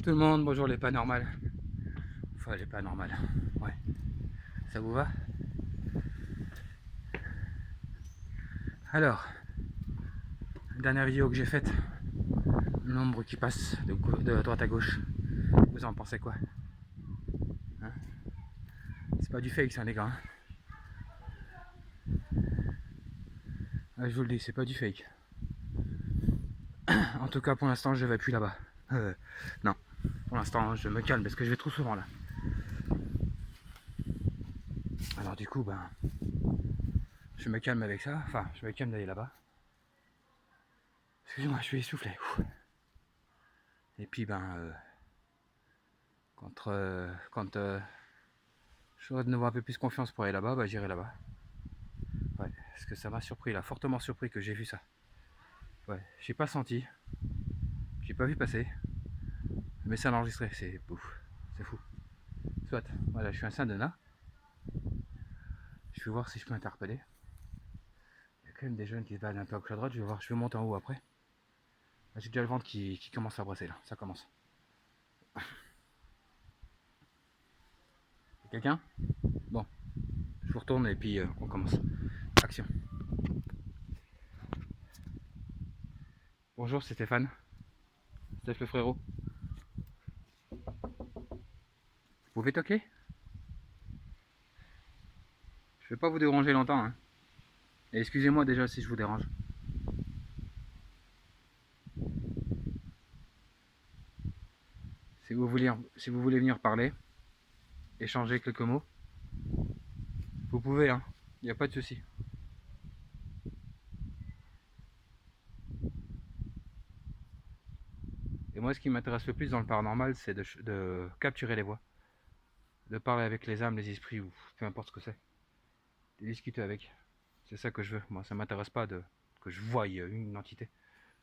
tout le monde, bonjour les pas normales. Enfin les pas normales. Ouais. Ça vous va? Alors, dernière vidéo que j'ai faite, l'ombre qui passe de droite à gauche. Vous en pensez quoi? Hein? C'est pas du fake ça les gars. Ah, je vous le dis, c'est pas du fake. En tout cas pour l'instant je vais plus là-bas. Non, pour l'instant je me calme parce que je vais trop souvent là. Alors du coup je me calme avec ça, enfin je me calme d'aller là-bas. Excusez-moi, je suis essoufflé. Et puis quand j'aurai de nouveau un peu plus confiance pour aller là-bas, j'irai là-bas. Ouais, parce que ça m'a surpris là, fortement surpris que j'ai vu ça. Ouais, j'ai pas senti, j'ai pas vu passer, mais ça l'a enregistré, c'est ouf, c'est fou. Soit, voilà, je suis à Saint-Donat, je vais voir si je peux interpeller. Il y a quand même des jeunes qui se baladent un peu à gauche à droite, je vais voir, je vais monter en haut après. J'ai déjà le ventre qui commence à brasser là, ça commence. Quelqu'un? Bon, je vous retourne et puis on commence. Action. Bonjour, c'est Stéphane. Steph le frérot. Vous pouvez toquer? Je vais pas vous déranger longtemps, hein. Et excusez-moi déjà si je vous dérange. Si vous voulez venir parler, échanger quelques mots, vous pouvez, hein. Il n'y a pas de souci. Et moi, ce qui m'intéresse le plus dans le paranormal, c'est de capturer les voix, de parler avec les âmes, les esprits, ou peu importe ce que c'est, de discuter avec. C'est ça que je veux. Moi, ça m'intéresse pas que je voie une entité,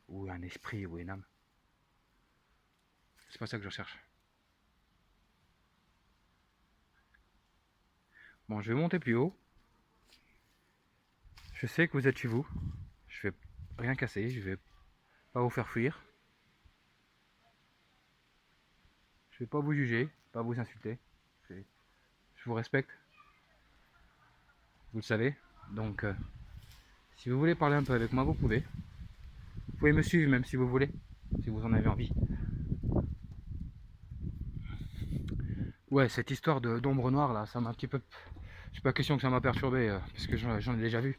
ou un esprit, ou une âme. C'est pas ça que je recherche. Bon, je vais monter plus haut. Je sais que vous êtes chez vous. Je vais rien casser, je vais pas vous faire fuir. Je vais pas vous juger, pas vous insulter. Je vous respecte, vous le savez. Donc, si vous voulez parler un peu avec moi, vous pouvez. Vous pouvez me suivre même si vous voulez, si vous en avez envie. Ouais, cette histoire d'ombre noire là, ça m'a un petit peu. C'est pas question que ça m'a perturbé, parce que j'en ai déjà vu.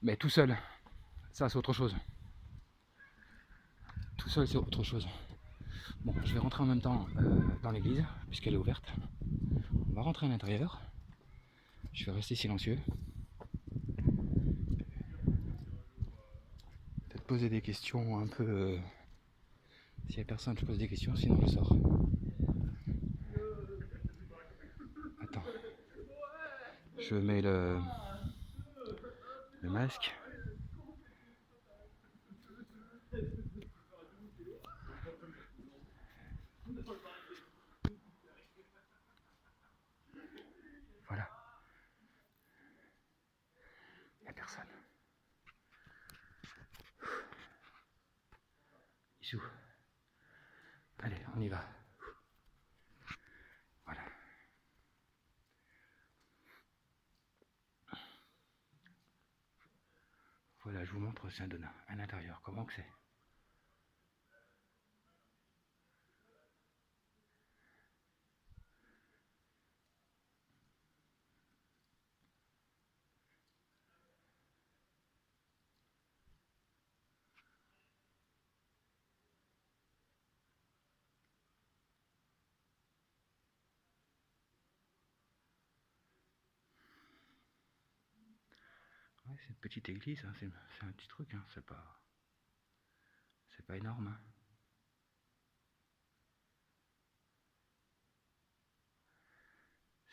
Mais tout seul, ça c'est autre chose. Tout seul c'est autre chose. Bon, je vais rentrer en même temps dans l'église, puisqu'elle est ouverte. On va rentrer à l'intérieur. Je vais rester silencieux. Peut-être poser des questions un peu. S'il y a personne, je pose des questions, sinon je sors. Attends. Je mets le masque. Voilà. Il n'y a personne. Bisous. Allez, on y va. Voilà. Voilà, je vous montre Saint-Donat à l'intérieur. Comment que c'est? Ouais, c'est une petite église, hein. C'est un petit truc, hein. C'est pas énorme, hein.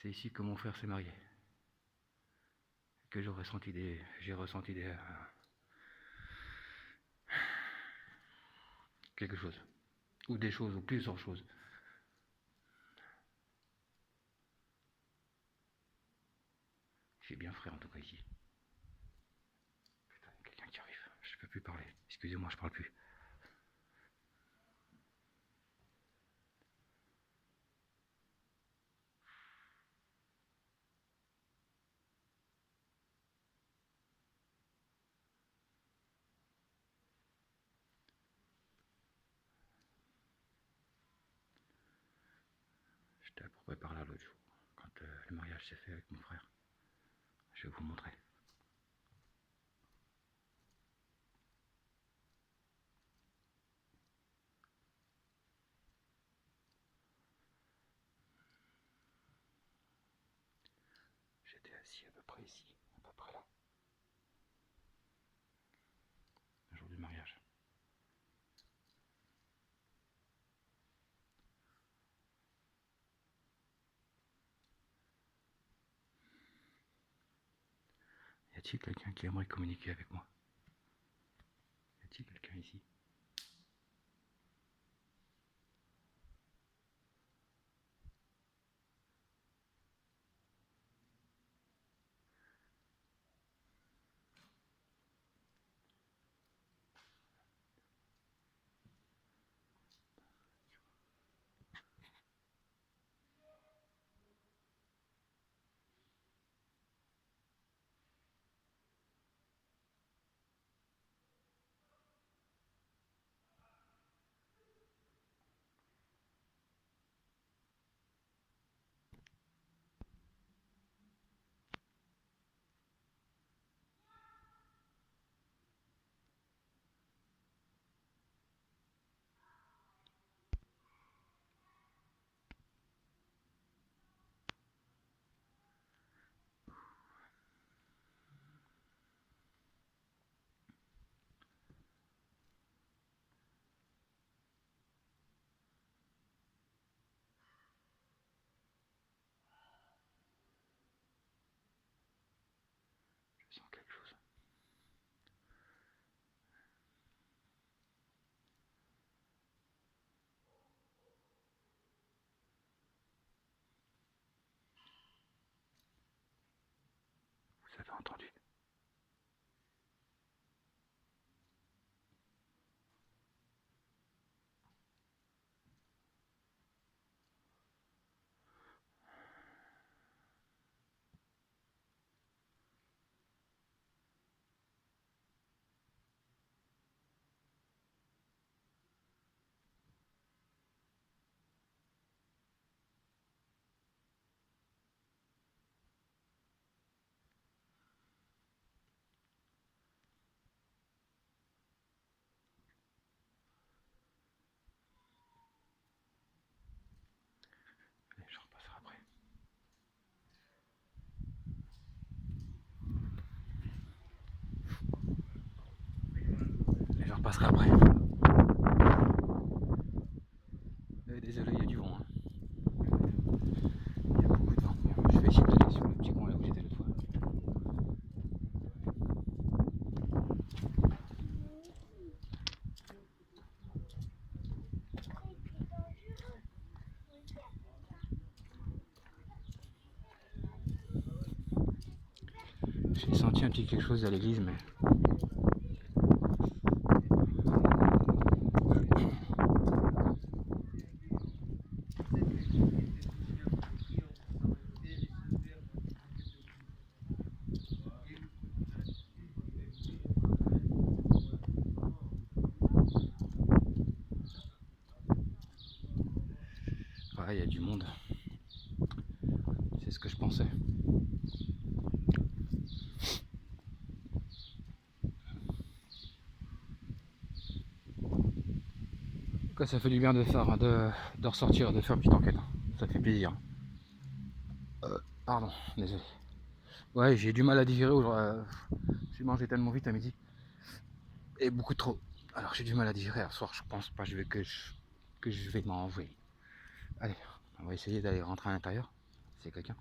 C'est ici que mon frère s'est marié. Que j'ai ressenti quelque chose. Ou des choses, ou plusieurs choses. J'ai bien frère en tout cas ici. Putain, il y a quelqu'un qui arrive. Je peux plus parler. Excusez-moi, je parle plus. Ouais, par là l'autre jour, quand le mariage s'est fait avec mon frère. Je vais vous montrer. J'étais assis à peu près ici, à peu près là, le jour du mariage. Y a-t-il quelqu'un qui aimerait communiquer avec moi? Y a-t-il quelqu'un ici? Je sens quelque chose. Vous avez entendu? Allez, je repasserai après. Et je repasserai après. Désolé, il y a du vent. Hein. Il y a beaucoup de vent. Je vais essayer d'aller sur le petit coin là où j'étais l'autre fois. J'ai senti un petit quelque chose à l'église, mais... Ouais, il y a du monde. C'est ce que je pensais. Quoi, ça fait du bien de faire, de ressortir, de faire une petite enquête. Ça fait plaisir. Pardon, désolé. Ouais, j'ai du mal à digérer aujourd'hui. J'ai mangé tellement vite à midi. Et beaucoup trop. Alors j'ai du mal à digérer. Ce soir, je pense pas que je vais m'envoyer. Allez, on va essayer d'aller rentrer à l'intérieur. C'est quelqu'un.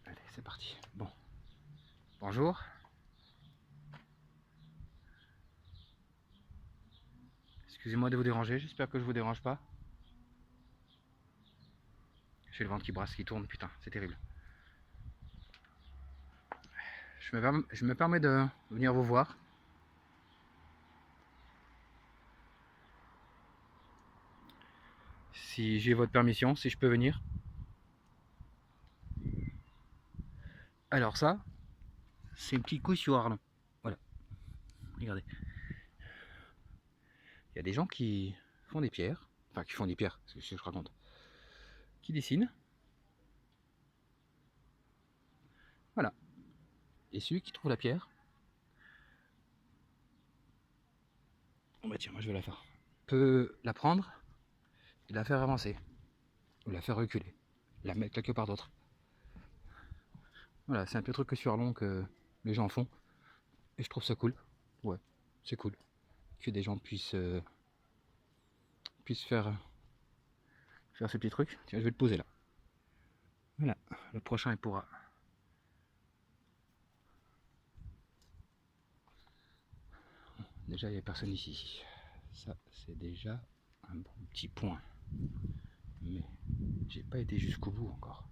Allez, c'est parti. Bon. Bonjour. Excusez-moi de vous déranger. J'espère que je vous dérange pas. J'ai le ventre qui brasse, qui tourne. Putain, c'est terrible. Je me permets de venir vous voir. Si j'ai votre permission, si je peux venir. Alors ça, c'est un petit coup sur Arlon. Voilà. Regardez. Il y a des gens qui font des pierres Enfin, qui font des pierres, c'est ce que je raconte. Qui dessinent. Voilà. Et celui qui trouve la pierre, oh bah tiens, moi je vais la faire, peut la prendre et la faire avancer, ou la faire reculer, la mettre quelque part d'autre. Voilà, c'est un peu le truc que sur long que les gens font, et je trouve ça cool. Ouais, c'est cool que des gens puissent faire ce petit truc. Tiens, je vais le poser là. Voilà, le prochain il pourra. Déjà, il n'y a personne ici. Ça, c'est déjà un bon petit point. Mais j'ai pas été jusqu'au bout encore.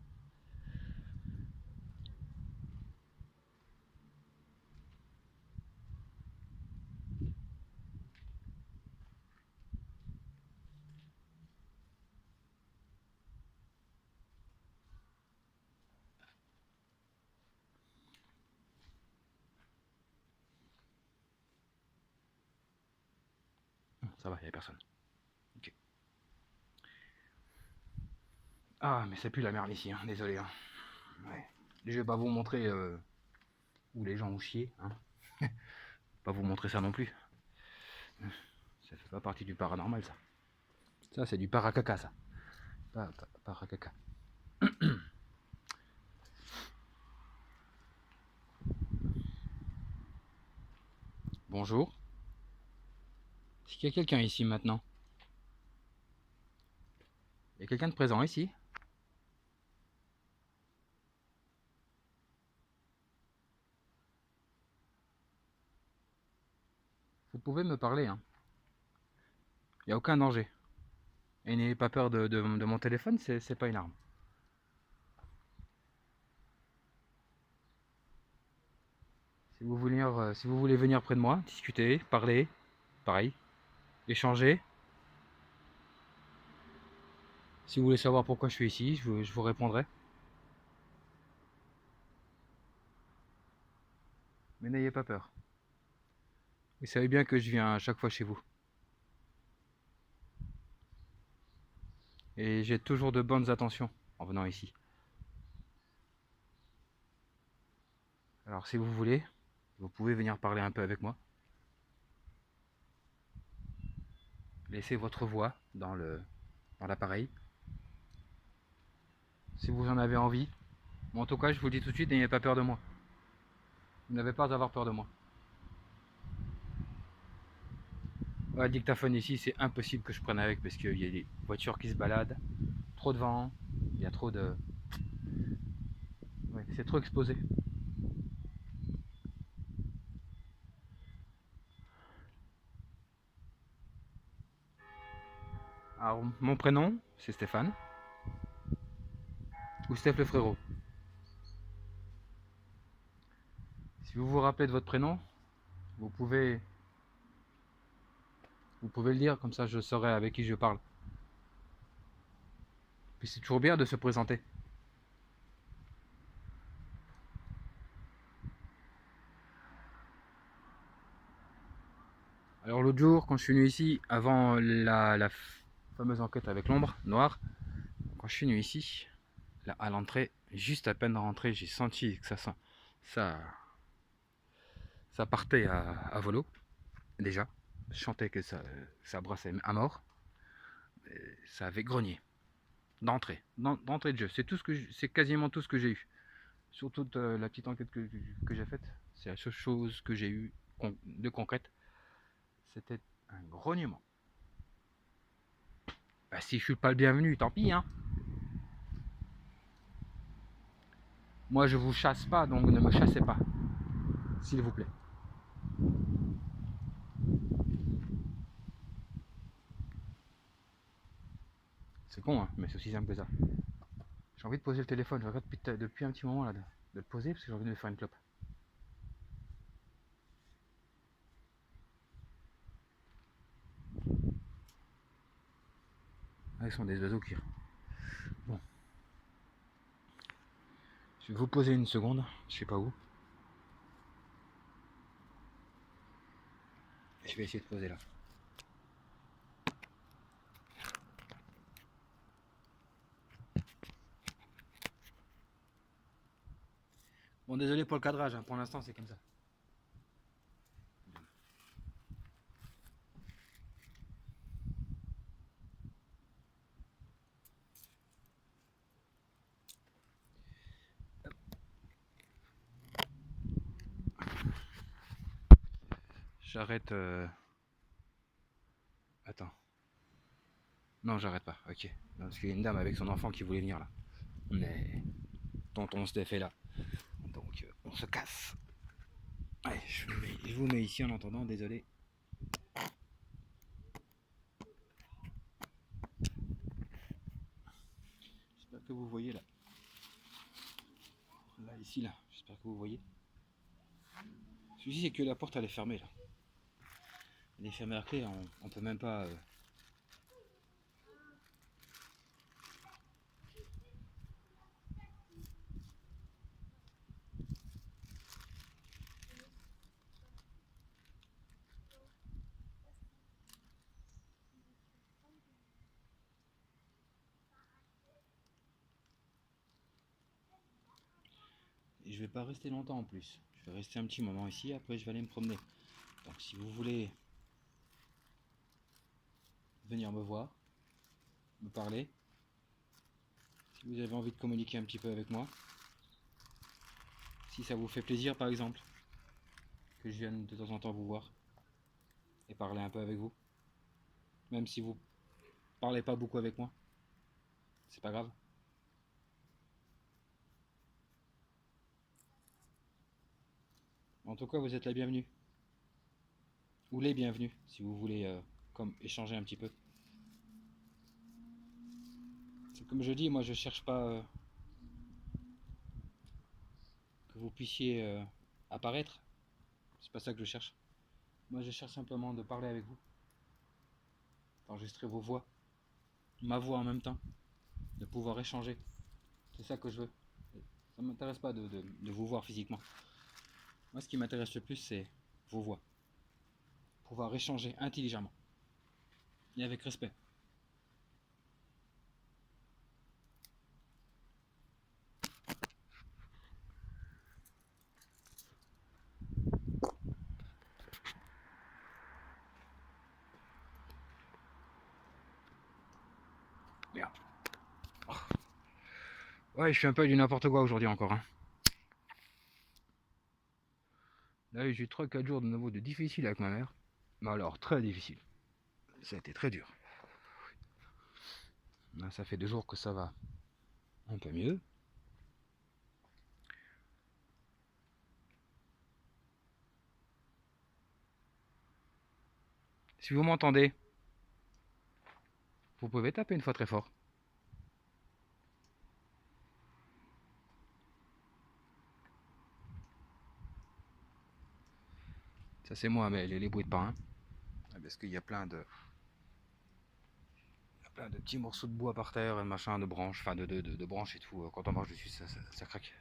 Ça va, il n'y a personne. Okay. Ah, mais ça pue la merde ici, hein. Désolé. Hein. Ouais. Je vais pas vous montrer où les gens ont chié. Hein. Pas vous montrer ça non plus. Ça fait pas partie du paranormal, ça. Ça, c'est du paracaca, ça. Paracaca. Bonjour. Est-ce qu'il y a quelqu'un ici maintenant? Il y a quelqu'un de présent ici? Vous pouvez me parler, hein. Il n'y a aucun danger. Et n'ayez pas peur de mon téléphone, c'est pas une arme. Si vous voulez venir près de moi, discuter, parler, pareil, échanger. Si vous voulez savoir pourquoi je suis ici, je vous répondrai. Mais n'ayez pas peur. Vous savez bien que je viens à chaque fois chez vous. Et j'ai toujours de bonnes intentions en venant ici. Alors si vous voulez, vous pouvez venir parler un peu avec moi. Laissez votre voix dans l'appareil. Si vous en avez envie. Mais en tout cas, je vous le dis tout de suite, n'ayez pas peur de moi. Vous n'avez pas à avoir peur de moi. Le dictaphone ici, c'est impossible que je prenne avec parce qu'il y a des voitures qui se baladent, trop de vent, il y a trop de... Ouais, c'est trop exposé. Alors, mon prénom, c'est Stéphane. Ou Steph le frérot. Si vous vous rappelez de votre prénom, vous pouvez le dire, comme ça je saurai avec qui je parle. Puis c'est toujours bien de se présenter. Alors l'autre jour, quand je suis venu ici, avant la fameuse enquête avec l'ombre noire, quand je suis venu ici, là, à l'entrée, juste à peine rentré, j'ai senti que ça partait à volo, déjà. Je sentais que ça brassait à mort. Et ça avait grogné. D'entrée de jeu. C'est quasiment tout ce que j'ai eu. Sur toute la petite enquête que j'ai faite, c'est la seule chose que j'ai eu de concrète. C'était un grognement. Bah, si je suis pas le bienvenu, tant pis, hein. Moi, je vous chasse pas, donc ne me chassez pas. S'il vous plaît. C'est con, hein, mais c'est aussi simple que ça. J'ai envie de poser le téléphone. Je regarde depuis un petit moment là de le poser parce que j'ai envie de me faire une clope. Ah, ils sont des oiseaux qui... Bon. Je vais vous poser une seconde. Je sais pas où. Je vais essayer de poser là. Bon, désolé pour le cadrage, hein, pour l'instant c'est comme ça. J'arrête. Attends. Non, j'arrête pas. Ok. Non, parce qu'il y a une dame avec son enfant qui voulait venir là. Mais tonton Steph est là. Donc on se casse. Allez, je vous mets ici en entendant, désolé. J'espère que vous voyez là. Là, ici, là. J'espère que vous voyez. Le souci, c'est que la porte, elle est fermée là. Elle est fermée à clé, on peut même pas. Et je vais pas rester longtemps en plus. Je vais rester un petit moment ici, après je vais aller me promener. Donc si vous voulez venir me voir, me parler, si vous avez envie de communiquer un petit peu avec moi, si ça vous fait plaisir par exemple, que je vienne de temps en temps vous voir et parler un peu avec vous, même si vous parlez pas beaucoup avec moi, c'est pas grave. En tout cas, vous êtes la bienvenue. Ou les bienvenus, si vous voulez comme échanger un petit peu. C'est comme je dis, moi je cherche pas que vous puissiez apparaître. C'est pas ça que je cherche. Moi je cherche simplement de parler avec vous, d'enregistrer vos voix, ma voix en même temps, de pouvoir échanger. C'est ça que je veux. Ça ne m'intéresse pas de vous voir physiquement. Moi ce qui m'intéresse le plus c'est vos voix. Pouvoir échanger intelligemment et avec respect. Merde. Ouais, je suis un peu du n'importe quoi aujourd'hui encore. Hein. Là, j'ai eu 3-4 jours de nouveau de difficile avec ma mère. Mais alors, très difficile. Ça a été très dur. Là, ça fait 2 jours que ça va un peu mieux. Si vous m'entendez, vous pouvez taper une fois très fort. Ça c'est moi, mais les bruits de pain. Parce qu'il y a plein de petits morceaux de bois par terre, machin, de branches, enfin de branches et tout. Quand on marche dessus, ça craque.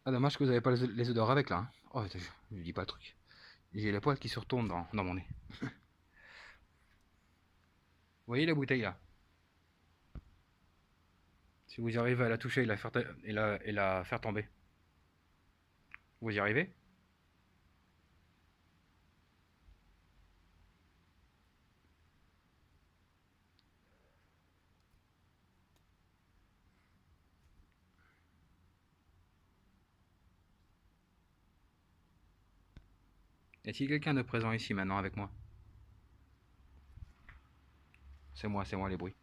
Ah, dommage que vous n'avez pas les odeurs avec là. Hein. Oh, je dis pas le truc. J'ai la poêle qui se retourne dans mon nez. Vous voyez la bouteille là? Si vous y arrivez à la toucher et la faire tomber, vous y arrivez? Y a-t-il quelqu'un de présent ici maintenant avec moi? C'est moi les bruits.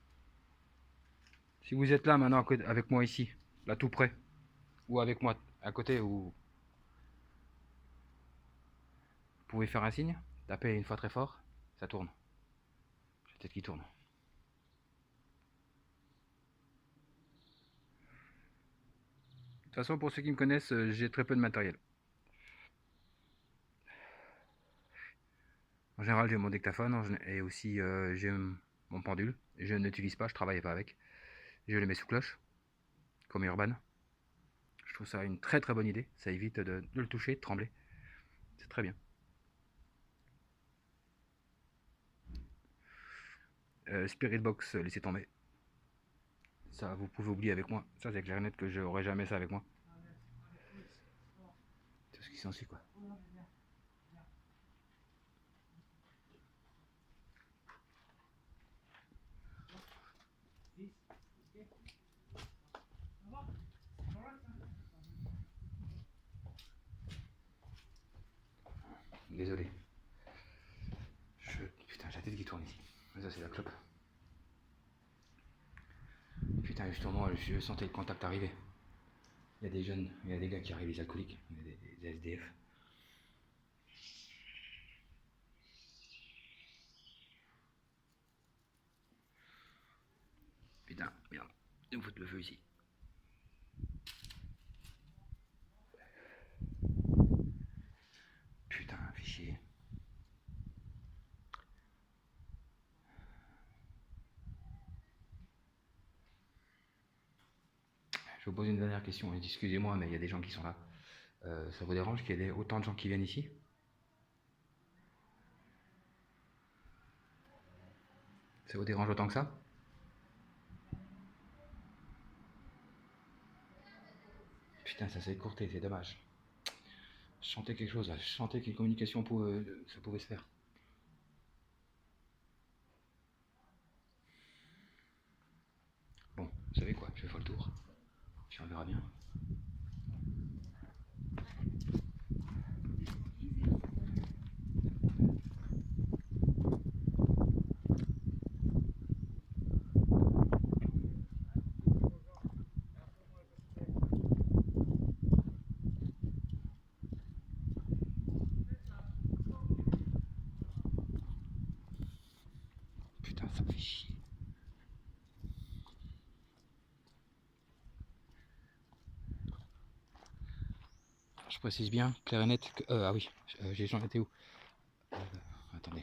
Si vous êtes là maintenant avec moi ici, là tout près, ou avec moi à côté, ou vous pouvez faire un signe, tapez une fois très fort, ça tourne. J'ai la tête qui tourne. De toute façon, pour ceux qui me connaissent, j'ai très peu de matériel. En général, j'ai mon dictaphone et aussi j'ai mon pendule. Je ne l'utilise pas, je travaille pas avec. Je le mets sous cloche, comme Urban. Je trouve ça une très très bonne idée. Ça évite de le toucher, de trembler. C'est très bien. Spirit Box, laissez tomber. Ça, vous pouvez oublier avec moi. Ça, c'est clair et net que j'aurai jamais ça avec moi. C'est ce qui s'ensuit, quoi. Désolé. Putain, j'ai la tête qui tourne ici. Ça, c'est la clope. Putain, justement, je sentais le contact arriver. Il y a des jeunes, il y a des gars qui arrivent, les alcooliques, il y a des SDF. Putain, merde, ils me foutent le feu ici. Putain, fichier. Je vous pose une dernière question, excusez-moi, mais il y a des gens qui sont là. Ça vous dérange qu'il y ait autant de gens qui viennent ici? Ça vous dérange autant que ça? Putain, ça s'est écourté, c'est dommage. Je sentais quelque chose là, je sentais qu'une communication ça pouvait se faire. Bon, vous savez quoi, je vais faire le tour. Puis on verra bien. Putain, ça me fait chier. Je précise bien, clair et net. Ah oui, j'en étais où? Attendez.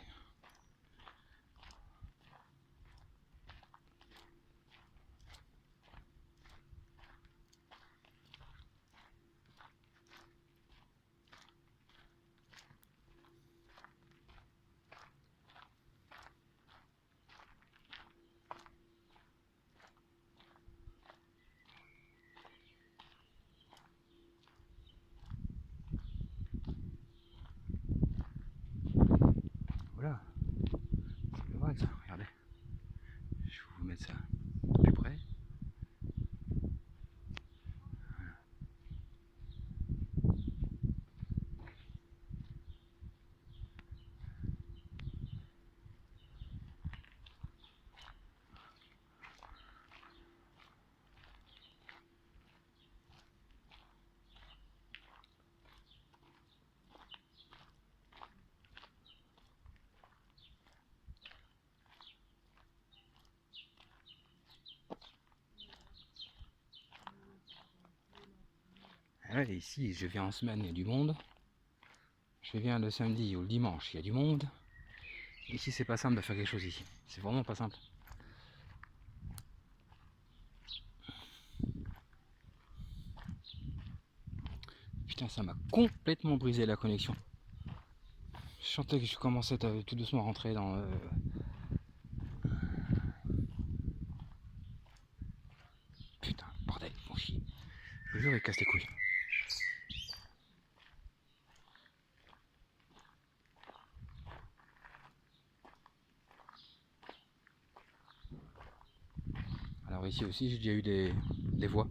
Voilà. C'est vrai ça, regardez. Je vais vous mettre ça plus près. Ouais, ici, je viens en semaine, il y a du monde. Je viens le samedi ou le dimanche, il y a du monde. Ici, c'est pas simple de faire quelque chose ici. C'est vraiment pas simple. Putain, ça m'a complètement brisé la connexion. Je sentais que je commençais à tout doucement rentrer dans... Putain, bordel, mon chien. Je vous jure, il casse les couilles. Alors ici aussi, j'ai déjà eu des voix.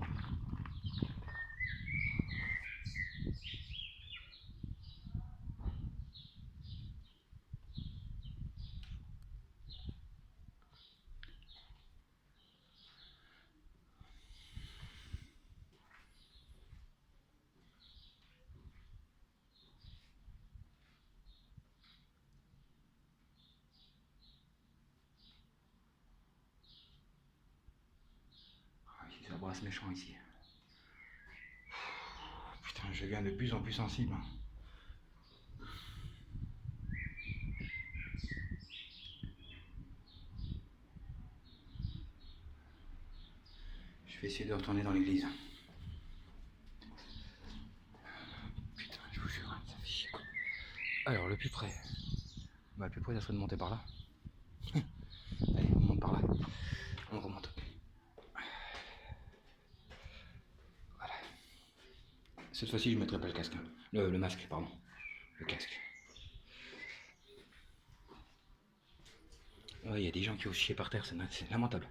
Ça brasse méchant ici. Putain, je deviens de plus en plus sensible. Je vais essayer de retourner dans l'église. Alors, le plus près. Bah, le plus près, ça serait de monter par là. Allez, on monte par là. On remonte. Voilà. Cette fois-ci, je ne mettrai pas le casque. Hein. Le masque, pardon. Le casque. Ouais, il y a des gens qui osent chier par terre, c'est lamentable.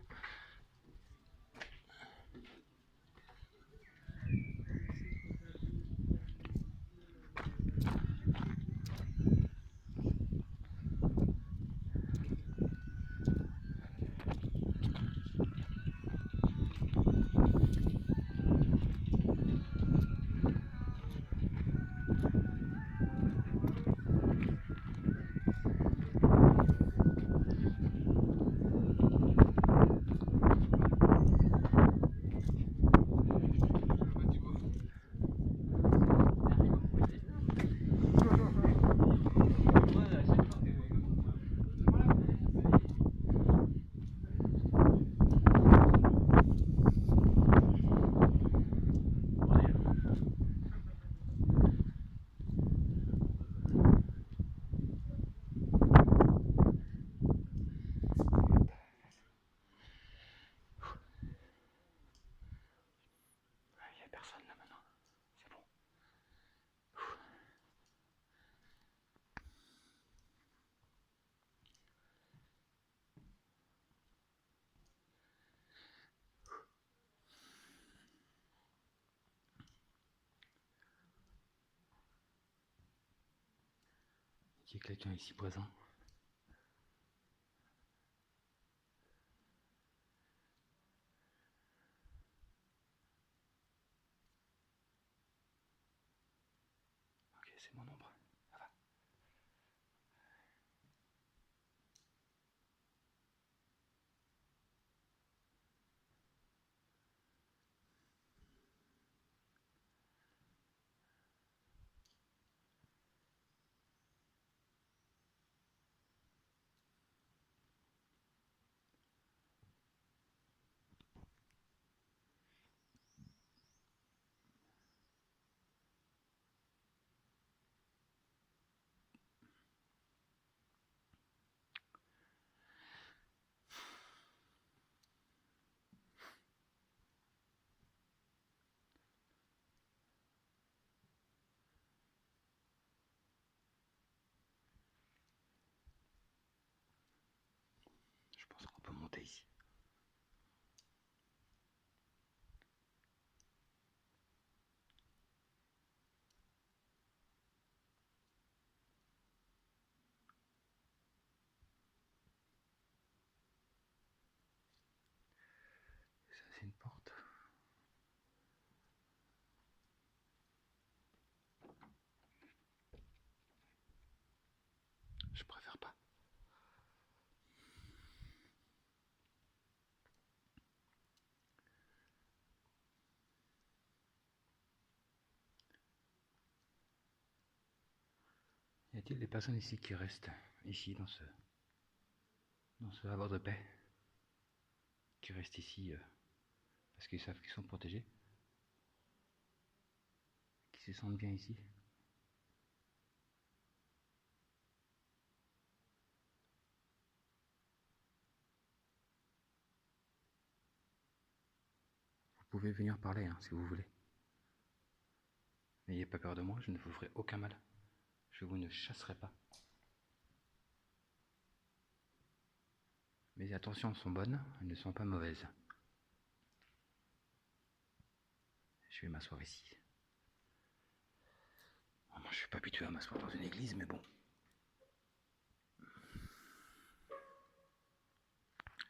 Il n'y a personne là maintenant. C'est bon. Il y a quelqu'un ici présent. Ok, c'est mon ombre. Ça va. Je pense qu'on peut monter ici. Ça, c'est une porte. Je préfère pas. Y a-t-il des personnes ici qui restent ici dans ce havre de paix, qui restent ici parce qu'ils savent qu'ils sont protégés, qui se sentent bien ici? Vous pouvez venir parler hein, si vous voulez. N'ayez pas peur de moi, je ne vous ferai aucun mal. Je vous ne chasserai pas. Mes intentions sont bonnes, elles ne sont pas mauvaises. Je vais m'asseoir ici. Moi, je suis pas habitué à m'asseoir dans une église, mais bon.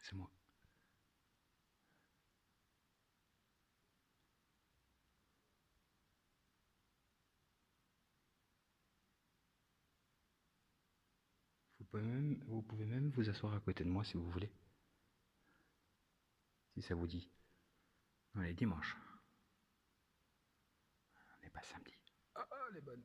C'est moi. Vous pouvez même vous asseoir à côté de moi si vous voulez. Si ça vous dit. On est dimanche. On n'est pas samedi. Ah, elle est bonne.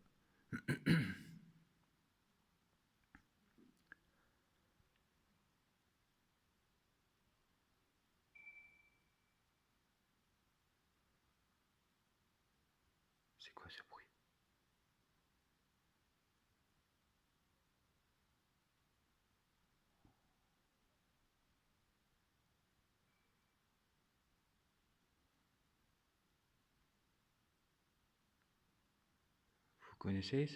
C'est quoi ce bruit? connaissez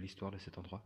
l'histoire de cet endroit?